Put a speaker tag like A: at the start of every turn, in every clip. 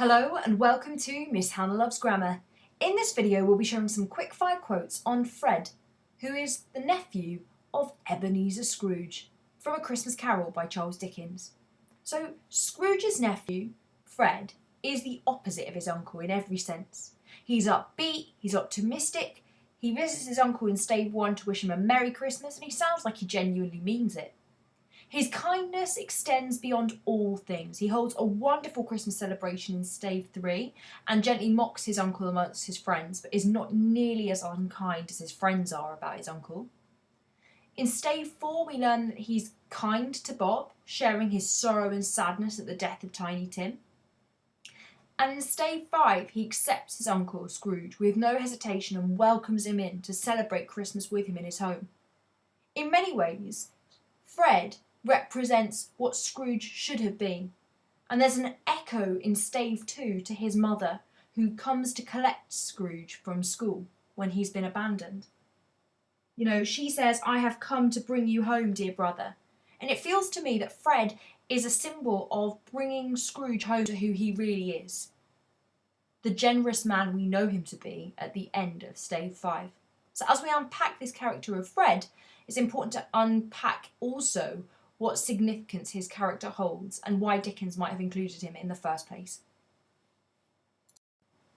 A: Hello and welcome to Miss Hannah Loves Grammar. In this video we'll be showing some quickfire quotes on Fred, who is the nephew of Ebenezer Scrooge, from A Christmas Carol by Charles Dickens. So Scrooge's nephew, Fred, is the opposite of his uncle in every sense. He's upbeat, he's optimistic, he visits his uncle in stave 1 to wish him a Merry Christmas, and he sounds like he genuinely means it. His kindness extends beyond all things. He holds a wonderful Christmas celebration in stave 3 and gently mocks his uncle amongst his friends, but is not nearly as unkind as his friends are about his uncle. In stave 4 we learn that he's kind to Bob, sharing his sorrow and sadness at the death of Tiny Tim. And in stave 5 he accepts his uncle Scrooge with no hesitation and welcomes him in to celebrate Christmas with him in his home. In many ways, Fred represents what Scrooge should have been, and there's an echo in stave 2 to his mother, who comes to collect Scrooge from school when he's been abandoned. You know, she says, "I have come to bring you home, dear brother," and it feels to me that Fred is a symbol of bringing Scrooge home to who he really is, the generous man we know him to be at the end of stave 5. So as we unpack this character of Fred, it's important to unpack also what significance his character holds and why Dickens might have included him in the first place.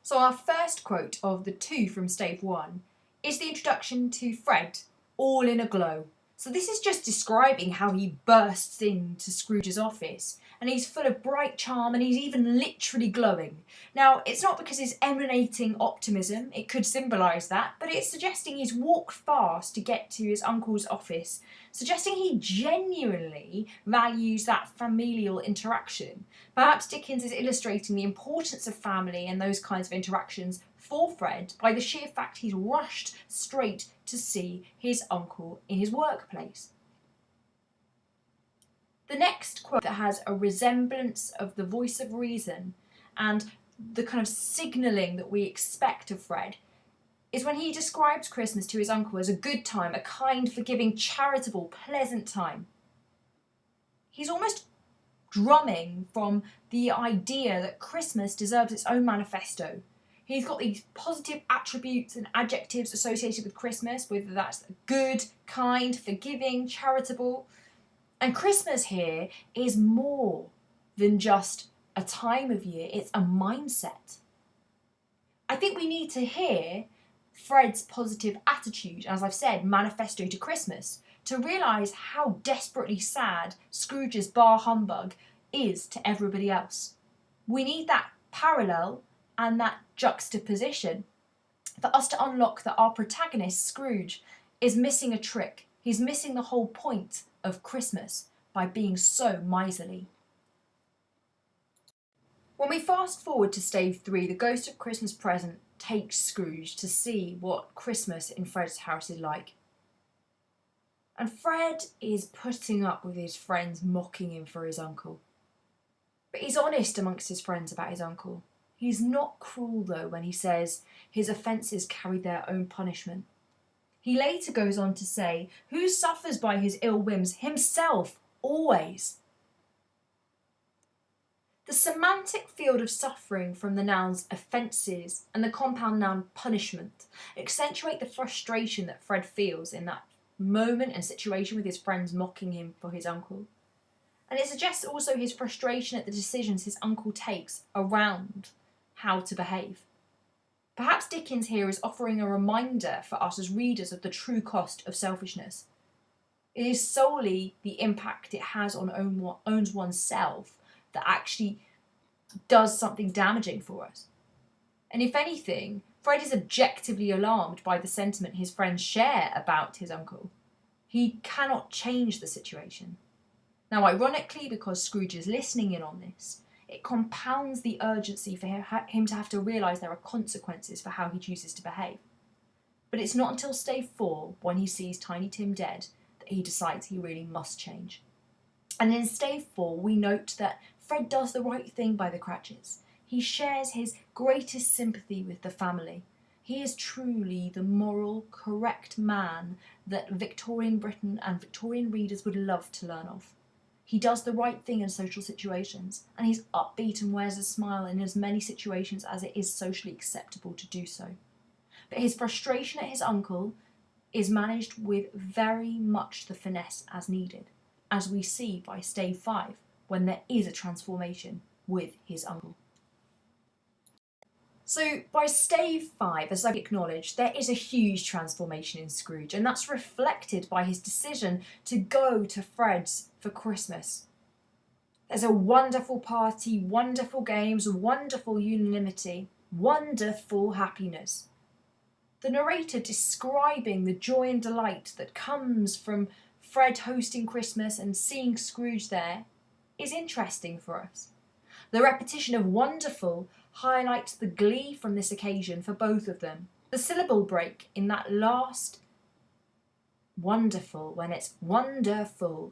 A: So our first quote of the two from stave 1 is the introduction to Fred, all in a glow. So this is just describing how he bursts into Scrooge's office, and he's full of bright charm and he's even literally glowing. Now, it's not because he's emanating optimism, it could symbolise that, but it's suggesting he's walked fast to get to his uncle's office, suggesting he genuinely values that familial interaction. Perhaps Dickens is illustrating the importance of family and those kinds of interactions for Fred by the sheer fact he's rushed straight to see his uncle in his workplace. The next quote that has a resemblance of the voice of reason and the kind of signalling that we expect of Fred is when he describes Christmas to his uncle as a good time, a kind, forgiving, charitable, pleasant time. He's almost drumming from the idea that Christmas deserves its own manifesto. He's got these positive attributes and adjectives associated with Christmas, whether that's good, kind, forgiving, charitable. And Christmas here is more than just a time of year, it's a mindset. I think we need to hear Fred's positive attitude, as I've said, manifesto to Christmas, to realise how desperately sad Scrooge's bar humbug is to everybody else. We need that parallel and that juxtaposition for us to unlock that our protagonist, Scrooge, is missing a trick. He's missing the whole point of Christmas by being so miserly. When we fast forward to stave 3, the ghost of Christmas Present takes Scrooge to see what Christmas in Fred's house is like. And Fred is putting up with his friends mocking him for his uncle. But he's honest amongst his friends about his uncle. He's not cruel though when he says his offences carry their own punishment. He later goes on to say, "Who suffers by his ill whims? Himself, always." The semantic field of suffering from the nouns offences and the compound noun punishment accentuate the frustration that Fred feels in that moment and situation with his friends mocking him for his uncle. And it suggests also his frustration at the decisions his uncle takes around how to behave. Perhaps Dickens here is offering a reminder for us as readers of the true cost of selfishness. It is solely the impact it has on owns oneself that actually does something damaging for us. And if anything, Fred is objectively alarmed by the sentiment his friends share about his uncle. He cannot change the situation. Now, ironically, because Scrooge is listening in on this, it compounds the urgency for him to have to realise there are consequences for how he chooses to behave. But it's not until stave 4, when he sees Tiny Tim dead, that he decides he really must change. And in stave 4, we note that Fred does the right thing by the Cratchits. He shares his greatest sympathy with the family. He is truly the moral, correct man that Victorian Britain and Victorian readers would love to learn of. He does the right thing in social situations, and he's upbeat and wears a smile in as many situations as it is socially acceptable to do so. But his frustration at his uncle is managed with very much the finesse as needed, as we see by stave 5, when there is a transformation with his uncle. So by stave 5, as I've acknowledged, there is a huge transformation in Scrooge, and that's reflected by his decision to go to Fred's for Christmas. There's a wonderful party, wonderful games, wonderful unanimity, wonderful happiness. The narrator describing the joy and delight that comes from Fred hosting Christmas and seeing Scrooge there is interesting for us. The repetition of wonderful highlights the glee from this occasion for both of them. The syllable break in that last wonderful, when it's wonderful,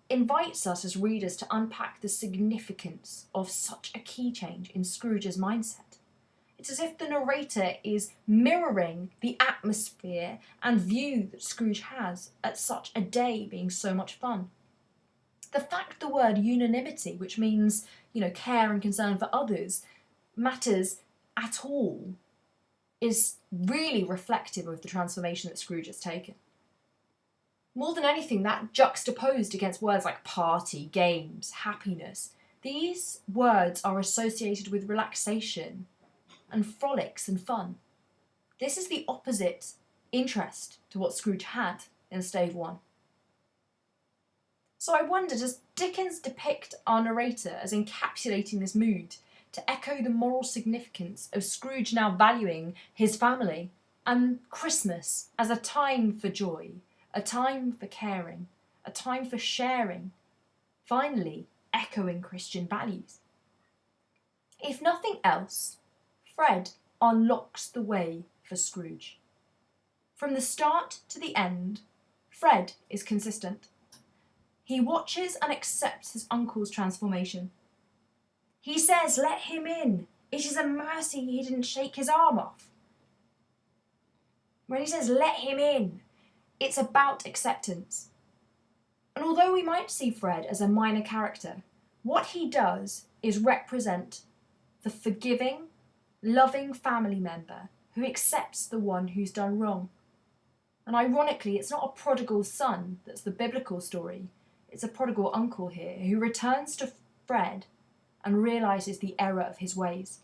A: invites us as readers to unpack the significance of such a key change in Scrooge's mindset. It's as if the narrator is mirroring the atmosphere and view that Scrooge has at such a day being so much fun. The fact the word unanimity, which means, care and concern for others, matters at all is really reflective of the transformation that Scrooge has taken. More than anything, that juxtaposed against words like party, games, happiness, these words are associated with relaxation and frolics and fun. This is the opposite interest to what Scrooge had in stave 1. So I wonder, does Dickens depict our narrator as encapsulating this mood to echo the moral significance of Scrooge now valuing his family and Christmas as a time for joy, a time for caring, a time for sharing, finally echoing Christian values? If nothing else, Fred unlocks the way for Scrooge. From the start to the end, Fred is consistent. He watches and accepts his uncle's transformation. He says, "Let him in. It is a mercy he didn't shake his arm off." When he says, "Let him in," it's about acceptance. And although we might see Fred as a minor character, what he does is represent the forgiving, loving family member who accepts the one who's done wrong. And ironically, it's not a prodigal son that's the biblical story. It's a prodigal uncle here who returns to Fred and realises the error of his ways.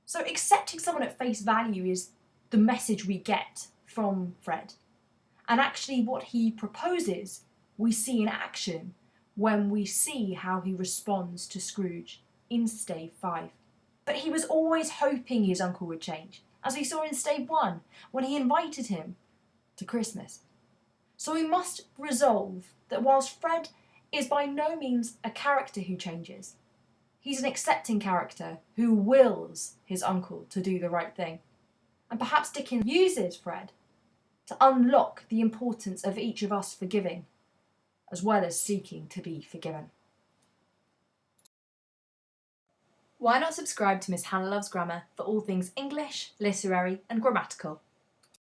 A: So accepting someone at face value is the message we get from Fred. And actually what he proposes, we see in action when we see how he responds to Scrooge in stave 5. But he was always hoping his uncle would change, as we saw in stave 1, when he invited him to Christmas. So we must resolve that whilst Fred is by no means a character who changes, he's an accepting character who wills his uncle to do the right thing. And perhaps Dickens uses Fred to unlock the importance of each of us forgiving, as well as seeking to be forgiven. Why not subscribe to Miss Hannah Loves Grammar for all things English, literary and grammatical?